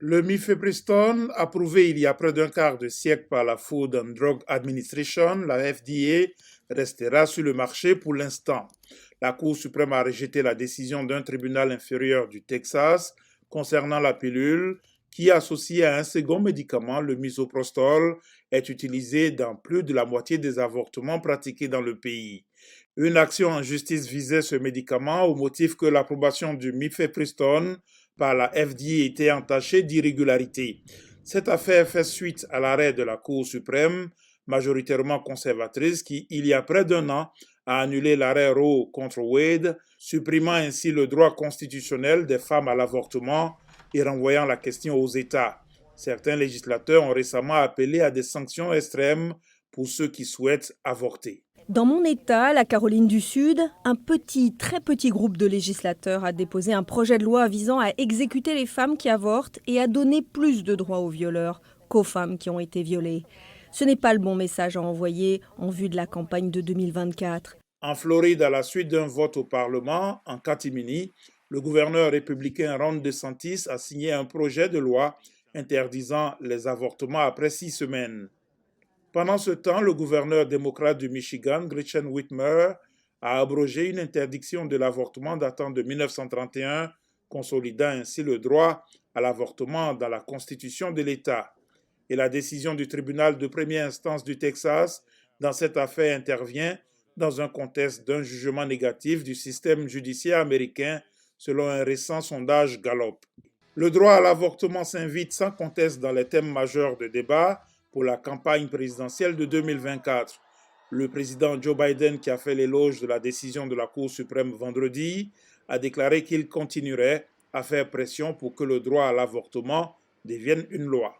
Le mifepristone, approuvé il y a près d'un quart de siècle par la Food and Drug Administration, la FDA, restera sur le marché pour l'instant. La Cour suprême a rejeté la décision d'un tribunal inférieur du Texas concernant la pilule qui, associée à un second médicament, le misoprostol, est utilisée dans plus de la moitié des avortements pratiqués dans le pays. Une action en justice visait ce médicament au motif que l'approbation du mifepristone par la FDA était entachée d'irrégularités. Cette affaire fait suite à l'arrêt de la Cour suprême, majoritairement conservatrice, qui, il y a près d'un an, a annulé l'arrêt Roe contre Wade, supprimant ainsi le droit constitutionnel des femmes à l'avortement et renvoyant la question aux États. Certains législateurs ont récemment appelé à des sanctions extrêmes pour ceux qui souhaitent avorter. Dans mon État, la Caroline du Sud, un très petit groupe de législateurs a déposé un projet de loi visant à exécuter les femmes qui avortent et à donner plus de droits aux violeurs qu'aux femmes qui ont été violées. Ce n'est pas le bon message à envoyer en vue de la campagne de 2024. En Floride, à la suite d'un vote au Parlement, en catimini, le gouverneur républicain Ron DeSantis a signé un projet de loi interdisant les avortements après 6 semaines. Pendant ce temps, le gouverneur démocrate du Michigan, Gretchen Whitmer, a abrogé une interdiction de l'avortement datant de 1931, consolidant ainsi le droit à l'avortement dans la Constitution de l'État. Et la décision du tribunal de première instance du Texas dans cette affaire intervient dans un contexte d'un jugement négatif du système judiciaire américain selon un récent sondage Gallup. Le droit à l'avortement s'invite sans conteste dans les thèmes majeurs de débat pour la campagne présidentielle de 2024. Le président Joe Biden, qui a fait l'éloge de la décision de la Cour suprême vendredi, a déclaré qu'il continuerait à faire pression pour que le droit à l'avortement devienne une loi.